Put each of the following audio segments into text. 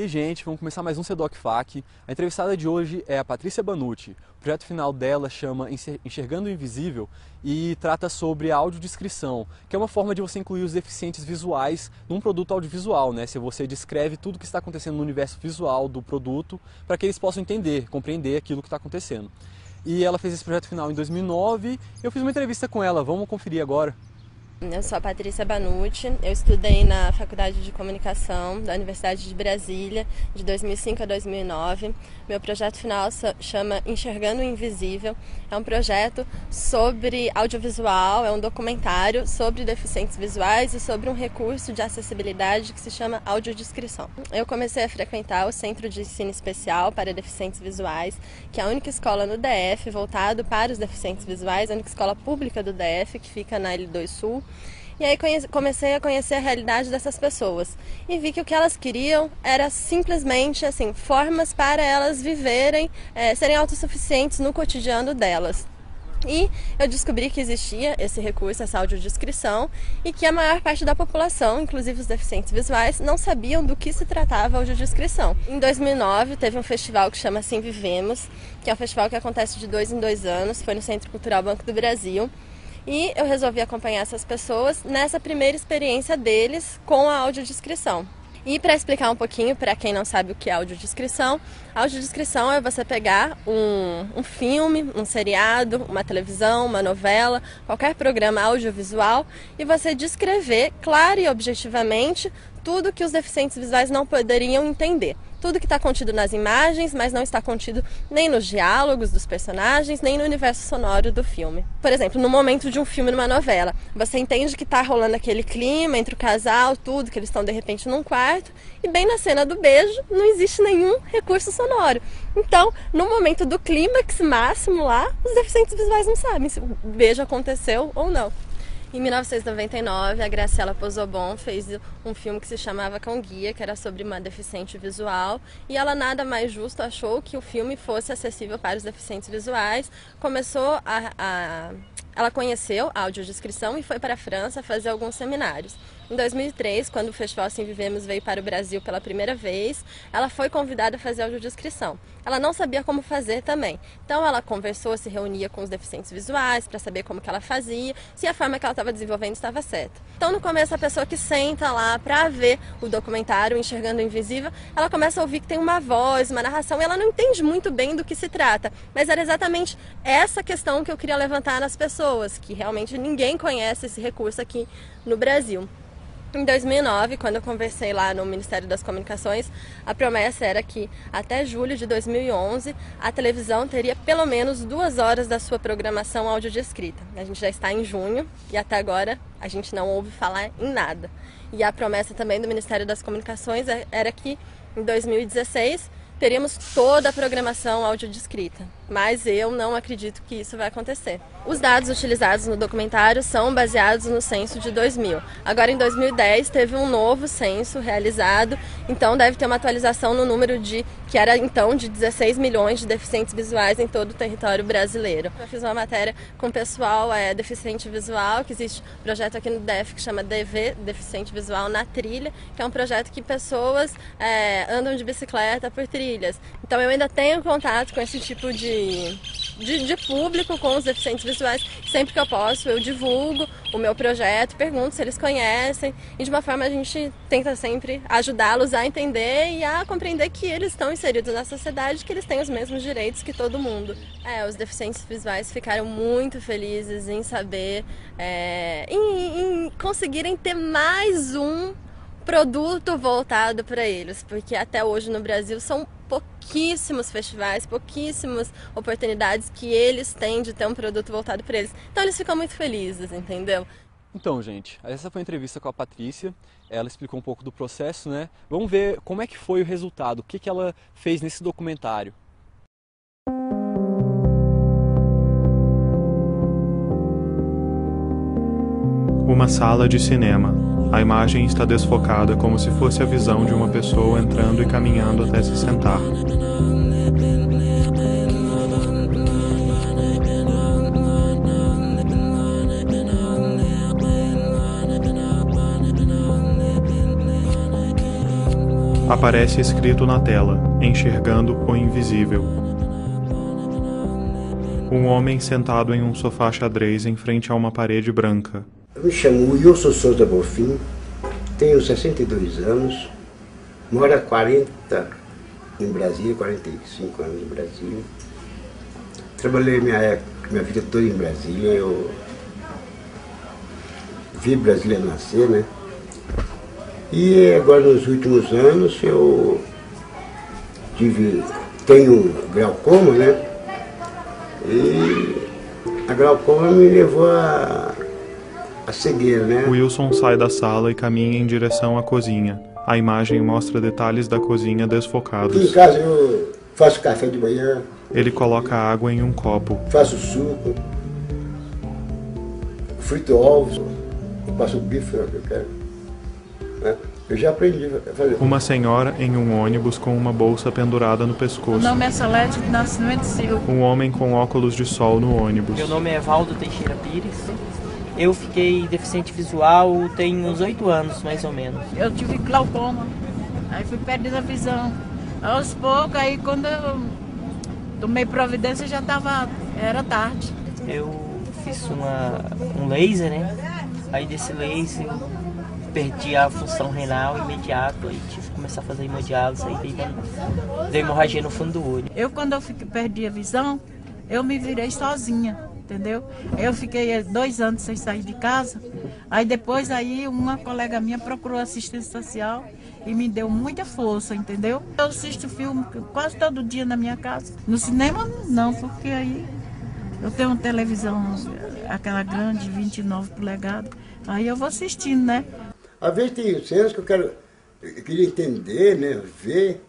E aí, gente, vamos começar mais um CEDOC-FAC. A entrevistada de hoje é a Patrícia Banucci. O projeto final dela chama Enxergando o Invisível e trata sobre a audiodescrição, que é uma forma de você incluir os deficientes visuais num produto audiovisual, né? Se você descreve tudo o que está acontecendo no universo visual do produto para que eles possam entender, compreender aquilo que está acontecendo. E ela fez esse projeto final em 2009 e eu fiz uma entrevista com ela. Vamos conferir agora. Eu sou a Patrícia Banucci, eu estudei na Faculdade de Comunicação da Universidade de Brasília, de 2005 a 2009. Meu projeto final chama Enxergando o Invisível. É um projeto sobre audiovisual, é um documentário sobre deficientes visuais e sobre um recurso de acessibilidade que se chama audiodescrição. Eu comecei a frequentar o Centro de Ensino Especial para Deficientes Visuais, que é a única escola no DF voltado para os deficientes visuais, a única escola pública do DF, que fica na L2 Sul. E aí comecei a conhecer a realidade dessas pessoas e vi que o que elas queriam era simplesmente assim, formas para elas viverem, serem autossuficientes no cotidiano delas. E eu descobri que existia esse recurso, essa audiodescrição, e que a maior parte da população, inclusive os deficientes visuais, não sabiam do que se tratava a audiodescrição. Em 2009 teve um festival que chama Assim Vivemos, que é um festival que acontece de 2 em 2 anos, foi no Centro Cultural Banco do Brasil. E eu resolvi acompanhar essas pessoas nessa primeira experiência deles com a audiodescrição. E para explicar um pouquinho, para quem não sabe o que é audiodescrição, a audiodescrição é você pegar um filme, um seriado, uma televisão, uma novela, qualquer programa audiovisual e você descrever, claro e objetivamente, tudo que os deficientes visuais não poderiam entender. Tudo que está contido nas imagens, mas não está contido nem nos diálogos dos personagens, nem no universo sonoro do filme. Por exemplo, no momento de um filme, numa novela, você entende que está rolando aquele clima entre o casal, tudo, que eles estão de repente num quarto, e bem na cena do beijo não existe nenhum recurso sonoro. Então, no momento do clímax máximo lá, os deficientes visuais não sabem se o beijo aconteceu ou não. Em 1999, a Graciela Pozzobon fez um filme que se chamava Cão Guia, que era sobre uma deficiente visual, e ela nada mais justo achou que o filme fosse acessível para os deficientes visuais. Ela conheceu a audiodescrição e foi para a França fazer alguns seminários. Em 2003, quando o Festival Assim Vivemos veio para o Brasil pela primeira vez, ela foi convidada a fazer audiodescrição. Ela não sabia como fazer também. Então ela conversou, se reunia com os deficientes visuais para saber como que ela fazia, se a forma que ela estava desenvolvendo estava certa. Então no começo a pessoa que senta lá para ver o documentário Enxergando o Invisível, ela começa a ouvir que tem uma voz, uma narração, e ela não entende muito bem do que se trata. Mas era exatamente essa questão que eu queria levantar nas pessoas, que realmente ninguém conhece esse recurso aqui no Brasil. Em 2009, quando eu conversei lá no Ministério das Comunicações, a promessa era que até julho de 2011 a televisão teria pelo menos 2 horas da sua programação audiodescrita. A gente já está em junho e até agora a gente não ouve falar em nada. E a promessa também do Ministério das Comunicações era que em 2016 teríamos toda a programação audiodescrita, mas eu não acredito que isso vai acontecer. Os dados utilizados no documentário são baseados no censo de 2000. Agora, em 2010, teve um novo censo realizado, então deve ter uma atualização no número que era então de 16 milhões de deficientes visuais em todo o território brasileiro. Eu fiz uma matéria com o pessoal deficiente visual, que existe um projeto aqui no DF que chama DV, Deficiente Visual na Trilha, que é um projeto que pessoas andam de bicicleta por trilhas. Então eu ainda tenho contato com esse tipo de público, com os deficientes visuais. Sempre que eu posso, eu divulgo o meu projeto, pergunto se eles conhecem, e de uma forma a gente tenta sempre ajudá-los a entender e a compreender que eles estão inseridos na sociedade, que eles têm os mesmos direitos que todo mundo. Os deficientes visuais ficaram muito felizes em saber, em conseguirem ter mais um produto voltado para eles, porque até hoje no Brasil são pouquíssimos festivais, pouquíssimas oportunidades que eles têm de ter um produto voltado para eles. Então eles ficam muito felizes, entendeu? Então, gente, essa foi a entrevista com a Patrícia. Ela explicou um pouco do processo, né? Vamos ver como é que foi o resultado, o que ela fez nesse documentário. Uma sala de cinema. A imagem está desfocada como se fosse a visão de uma pessoa entrando e caminhando até se sentar. Aparece escrito na tela, enxergando o invisível. Um homem sentado em um sofá xadrez em frente a uma parede branca. Eu me chamo Wilson Souza Bonfim, tenho 62 anos, moro há 40 em Brasília, 45 anos em Brasília. Trabalhei minha vida toda em Brasília, eu vi Brasília nascer, né? E agora nos últimos anos eu tenho glaucoma, né? E a glaucoma me levou a cegueira, né? Wilson sai da sala e caminha em direção à cozinha. A imagem mostra detalhes da cozinha desfocados. Aqui em casa eu faço café de manhã. Ele coloca água em um copo. Faço suco, frito ovos, eu passo o bife que eu quero. Né? Eu já aprendi a fazer. Uma senhora em um ônibus com uma bolsa pendurada no pescoço. Meu nome é Salete de Nascimento Silva. Um homem com óculos de sol no ônibus. Meu nome é Evaldo Teixeira Pires. Eu fiquei deficiente visual tem uns 8 anos, mais ou menos. Eu tive glaucoma, aí fui perdendo a visão. Aos poucos, aí quando eu tomei providência já era tarde. Eu fiz um laser, né? Aí desse laser eu perdi a função renal imediato, aí tive que começar a fazer hemodiálise, aí dei hemorragia no fundo do olho. Quando eu perdi a visão, eu me virei sozinha, entendeu? Eu fiquei 2 anos sem sair de casa, aí depois uma colega minha procurou assistência social e me deu muita força, entendeu? Eu assisto filme quase todo dia na minha casa. No cinema não, porque aí eu tenho uma televisão, aquela grande, 29 polegadas, aí eu vou assistindo, né? Às vezes tem cenas que eu queria entender, né, ver,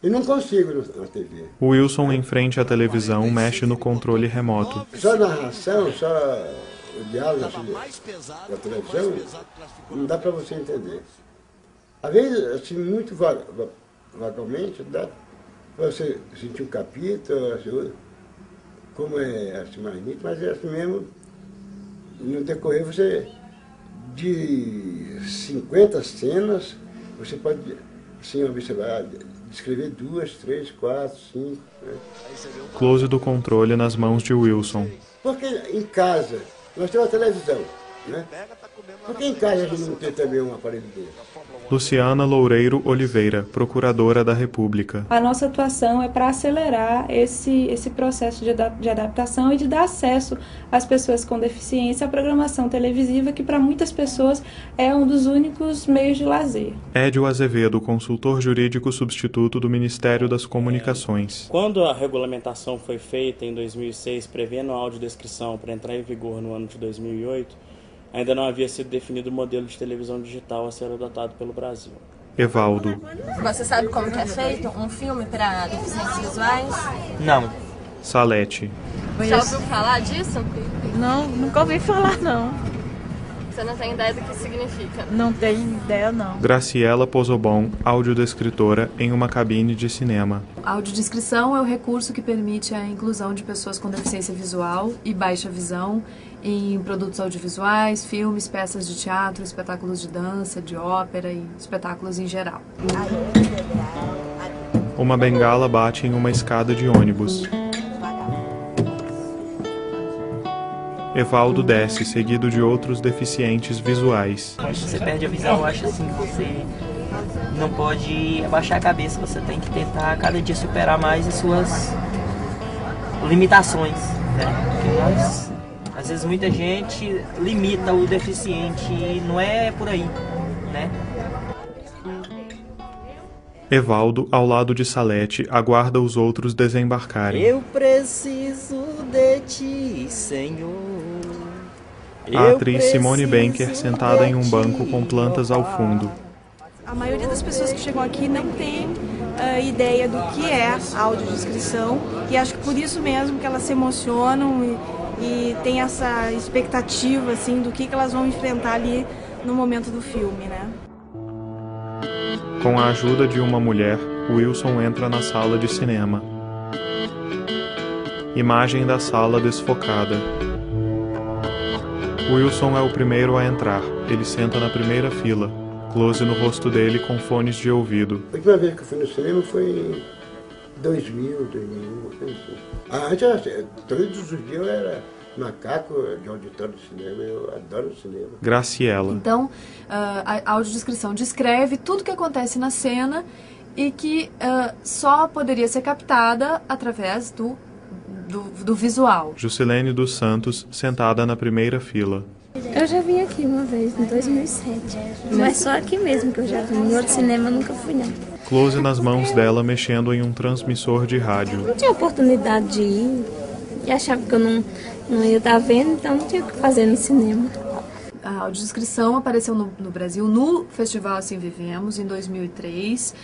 e não consigo na TV. O Wilson, em frente à televisão, mexe no controle remoto. Só a narração, só o diálogo da televisão, não dá para você entender. Às vezes, assim, muito vagamente, dá para você sentir um capítulo, assim, como é assim, mais nítido, mas é assim mesmo, no decorrer você... De 50 cenas, você pode, assim, você vai descrever 2, 3, 4, 5. Né? Close do controle nas mãos de Wilson. Porque em casa, nós temos a televisão, né? Por que em casa a gente não tem também um aparelho desse? Luciana Loureiro Oliveira, Procuradora da República. A nossa atuação é para acelerar esse processo de adaptação e de dar acesso às pessoas com deficiência à programação televisiva, que para muitas pessoas é um dos únicos meios de lazer. Edio Azevedo, consultor jurídico substituto do Ministério das Comunicações. Quando a regulamentação foi feita em 2006, prevendo a audiodescrição para entrar em vigor no ano de 2008, ainda não havia sido definido o modelo de televisão digital a ser adotado pelo Brasil. Evaldo. Você sabe como que é feito um filme para deficientes visuais? Não. Salete. Já ouviu falar disso? Não, nunca ouvi falar, não. Você não tem ideia do que significa? Não tenho ideia, não. Graciela Pozobon, audiodescritora em uma cabine de cinema. A audiodescrição é o recurso que permite a inclusão de pessoas com deficiência visual e baixa visão em produtos audiovisuais, filmes, peças de teatro, espetáculos de dança, de ópera e espetáculos em geral. Uma bengala bate em uma escada de ônibus. Evaldo desce, seguido de outros deficientes visuais. Quando você perde a visão, eu acho assim, você não pode abaixar a cabeça, você tem que tentar cada dia superar mais as suas limitações, né? Porque às vezes muita gente limita o deficiente e não é por aí, né? Evaldo, ao lado de Salete, aguarda os outros desembarcarem. Eu preciso de ti, Senhor. A atriz Simone Benker sentada em um banco com plantas ao fundo. A maioria das pessoas que chegam aqui não tem ideia do que é a audiodescrição e acho que por isso mesmo que elas se emocionam e tem essa expectativa assim, do que elas vão enfrentar ali no momento do filme, né? Com a ajuda de uma mulher, Wilson entra na sala de cinema. Imagem da sala desfocada. Wilson é o primeiro a entrar. Ele senta na primeira fila. Close no rosto dele com fones de ouvido. A última vez que eu fui no cinema foi em 2000, 2001. Antes, todos os dias eu era macaco de auditório de cinema, eu adoro cinema. Graciela. Então, a audiodescrição descreve tudo que acontece na cena e que só poderia ser captada através do visual. Juscelene dos Santos, sentada na primeira fila. Eu já vim aqui uma vez, em 2007. Mas só aqui mesmo que eu já vim. Em outro cinema eu nunca fui, não. Close nas mãos dela mexendo em um transmissor de rádio. Não tinha oportunidade de ir. E achava que eu não ia estar vendo, então não tinha o que fazer no cinema. A audiodescrição apareceu no Brasil no Festival Assim Vivemos, em 2003.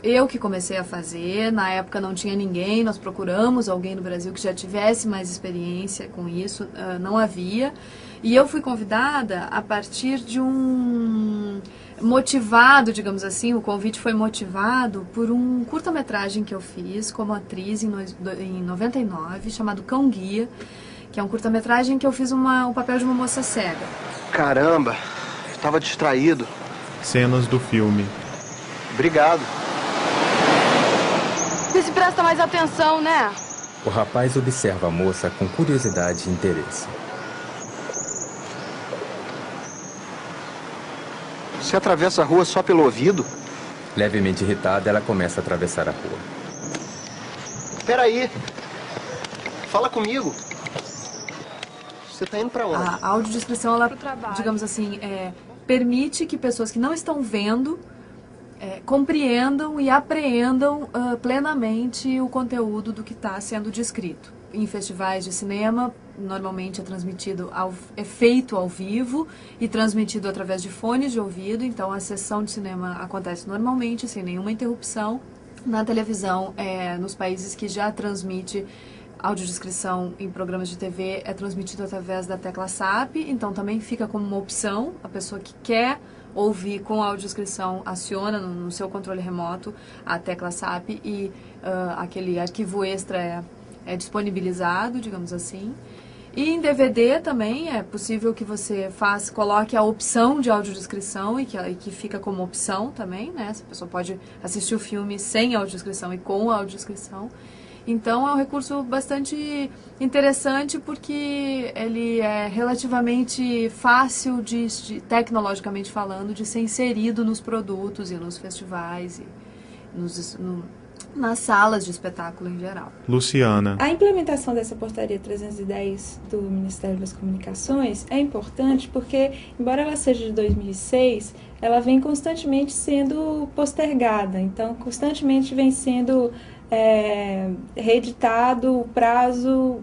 Eu que comecei a fazer, na época não tinha ninguém, nós procuramos alguém no Brasil que já tivesse mais experiência com isso, não havia. E eu fui convidada a partir de motivado, digamos assim, o convite foi motivado por um curta-metragem que eu fiz como atriz em 99, chamado Cão Guia, que é um curta-metragem que eu fiz o papel de uma moça cega. Caramba, eu estava distraído. Cenas do filme. Obrigado. Você se presta mais atenção, né? O rapaz observa a moça com curiosidade e interesse. Você atravessa a rua só pelo ouvido? Levemente irritada, ela começa a atravessar a rua. Peraí. Fala comigo. Você tá indo pra onde? A audiodescrição, ela, digamos assim, permite que pessoas que não estão vendo compreendam e apreendam plenamente o conteúdo do que está sendo descrito. Em festivais de cinema, normalmente é feito ao vivo e transmitido através de fones de ouvido, então a sessão de cinema acontece normalmente, sem nenhuma interrupção. Na televisão, nos países que já transmite audiodescrição em programas de TV, é transmitido através da tecla SAP, então também fica como uma opção, a pessoa que quer ouvir com audiodescrição aciona no seu controle remoto a tecla SAP e aquele arquivo extra é disponibilizado, digamos assim. E em DVD também é possível que você coloque a opção de audiodescrição e que fica como opção também, né? A pessoa pode assistir o filme sem audiodescrição e com audiodescrição. Então é um recurso bastante interessante porque ele é relativamente fácil, tecnologicamente falando, de ser inserido nos produtos e nos festivais e nas salas de espetáculo em geral. Luciana. A implementação dessa portaria 310 do Ministério das Comunicações é importante porque, embora ela seja de 2006, ela vem constantemente sendo postergada. Então, constantemente vem sendo reeditado o prazo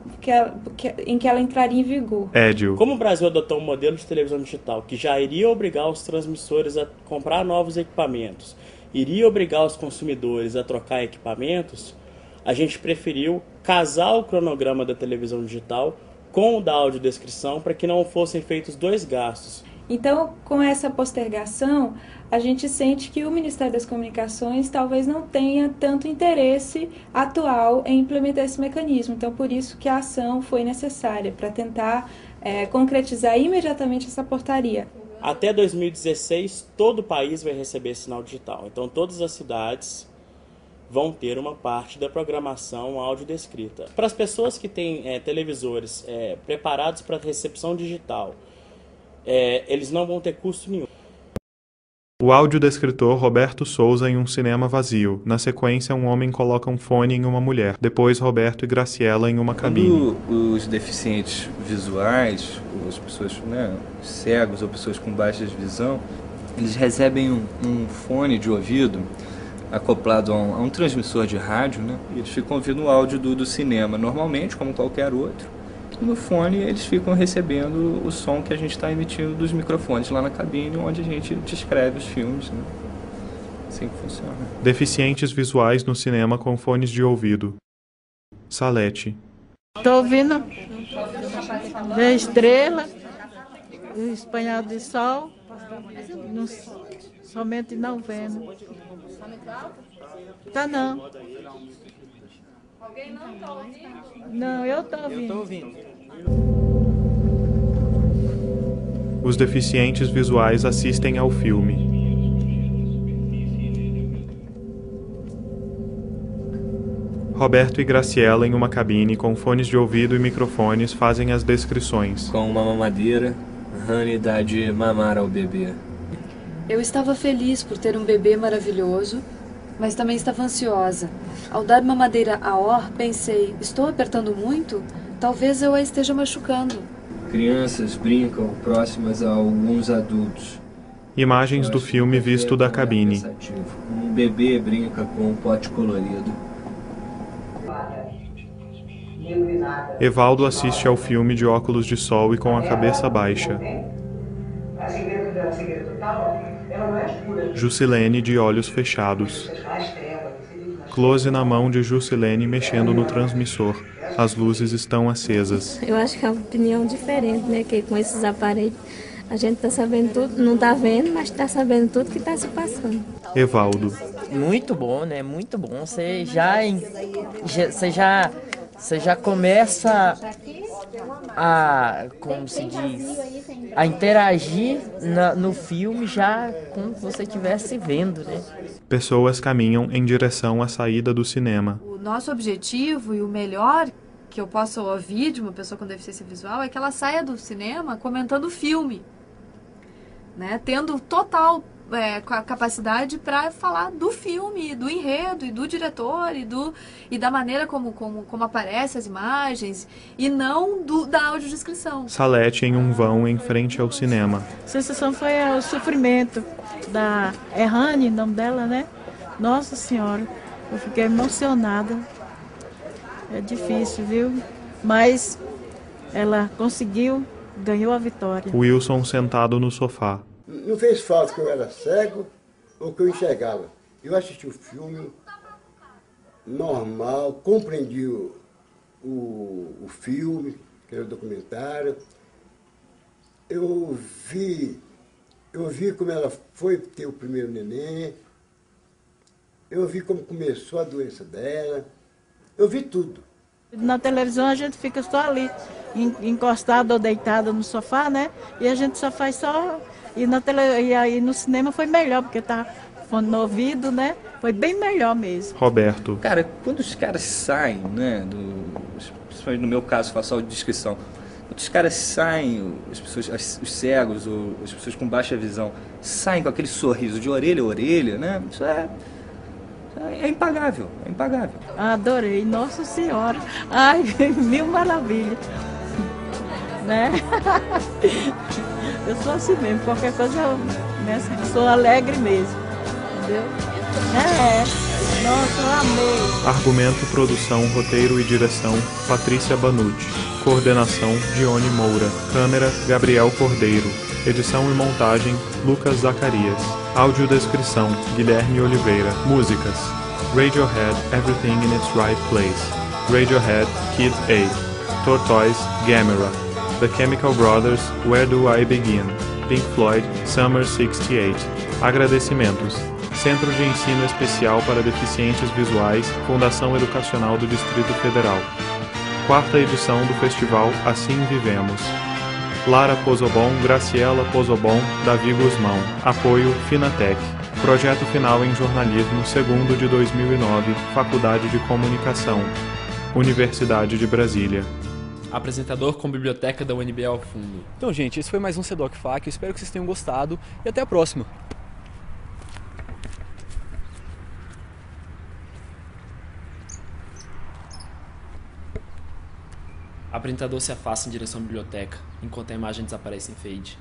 em que ela entraria em vigor. Édio. Como o Brasil adotou um modelo de televisão digital que já iria obrigar os transmissores a comprar novos equipamentos, iria obrigar os consumidores a trocar equipamentos, a gente preferiu casar o cronograma da televisão digital com o da audiodescrição para que não fossem feitos dois gastos. Então, com essa postergação, a gente sente que o Ministério das Comunicações talvez não tenha tanto interesse atual em implementar esse mecanismo. Então, por isso que a ação foi necessária, para tentar concretizar imediatamente essa portaria. Até 2016, todo o país vai receber sinal digital. Então, todas as cidades vão ter uma parte da programação audiodescrita. Para as pessoas que têm televisores preparados para recepção digital, eles não vão ter custo nenhum. O audiodescritor Roberto Souza em um cinema vazio. Na sequência, um homem coloca um fone em uma mulher. Depois, Roberto e Graciela em uma cabine. Quando os deficientes visuais, ou as pessoas cegos ou pessoas com baixa visão, eles recebem um fone de ouvido acoplado a um transmissor de rádio, e eles ficam ouvindo o áudio do cinema, normalmente, como qualquer outro. No fone, eles ficam recebendo o som que a gente está emitindo dos microfones lá na cabine, onde a gente descreve os filmes. Assim que funciona. Deficientes visuais no cinema com fones de ouvido. Salete. Estou ouvindo a estrela, o espanhol de sol, somente não vendo. Tá não. Alguém não está ouvindo? Não, eu estou ouvindo. Eu estou ouvindo. Os deficientes visuais assistem ao filme. Roberto e Graciela, em uma cabine com fones de ouvido e microfones, fazem as descrições. Com uma mamadeira, Rani dá de mamar ao bebê. Eu estava feliz por ter um bebê maravilhoso, mas também estava ansiosa. Ao dar mamadeira a Or, pensei, estou apertando muito? Talvez eu a esteja machucando. Crianças brincam próximas a alguns adultos. Imagens do filme visto da cabine. Um bebê brinca com um pote colorido. Evaldo assiste ao filme de óculos de sol e com a cabeça baixa. Jusilene de olhos fechados. Close na mão de Jusilene mexendo no transmissor. As luzes estão acesas. Eu acho que é uma opinião diferente, né? Que com esses aparelhos a gente tá sabendo tudo, não tá vendo, mas tá sabendo tudo que tá se passando. Evaldo. Muito bom, né? Muito bom. Você já começa a, como se diz, a interagir no filme já como se você estivesse vendo, né? Pessoas caminham em direção à saída do cinema. O nosso objetivo e o melhor que eu possa ouvir de uma pessoa com deficiência visual é que ela saia do cinema comentando o filme, né? Tendo total capacidade para falar do filme, do enredo e do diretor e da maneira como aparecem as imagens e não da audiodescrição. Salete em um vão em frente ao cinema. A sensação foi o sofrimento da Rani, o nome dela, né? Nossa Senhora, eu fiquei emocionada. É difícil, viu? Mas ela conseguiu, ganhou a vitória. Wilson sentado no sofá. Não fez falta que eu era cego ou que eu enxergava. Eu assisti o filme normal, compreendi o filme, que era o documentário. Eu vi como ela foi ter o primeiro neném. Eu vi como começou a doença dela. Eu vi tudo. Na televisão a gente fica só ali, encostado ou deitado no sofá, né? E a gente só faz só... E aí no cinema foi melhor, porque tá fone no ouvido, né? Foi bem melhor mesmo. Roberto. Cara, quando os caras saem, né? Principalmente no meu caso, faço audiodescrição. Quando os caras saem, os cegos, ou as pessoas com baixa visão, saem com aquele sorriso de orelha a orelha, né? Isso é impagável, é impagável. Adorei, Nossa Senhora. Ai, mil maravilhas. Né? Eu sou assim mesmo, qualquer coisa eu sou alegre mesmo, entendeu? Nossa, eu amei. Argumento, produção, roteiro e direção, Patrícia Banucci. Coordenação, Dione Moura. Câmera, Gabriel Cordeiro. Edição e montagem, Lucas Zacarias. Audiodescrição, Guilherme Oliveira. Músicas, Radiohead, Everything in its Right Place. Radiohead, Kid A. Tortoise, Gamera. The Chemical Brothers, Where Do I Begin? Pink Floyd, Summer 68. Agradecimentos. Centro de Ensino Especial para Deficientes Visuais, Fundação Educacional do Distrito Federal. 4ª edição do festival Assim Vivemos. Lara Pozobon, Graciela Pozobon, Davi Guzmão. Apoio Finatec. Projeto final em jornalismo, 2º de 2009, Faculdade de Comunicação. Universidade de Brasília. Apresentador com biblioteca da UNB ao fundo. Então, gente, esse foi mais um CEDOC-FAQ. Eu espero que vocês tenham gostado e até a próxima. Apresentador se afasta em direção à biblioteca, enquanto a imagem desaparece em fade.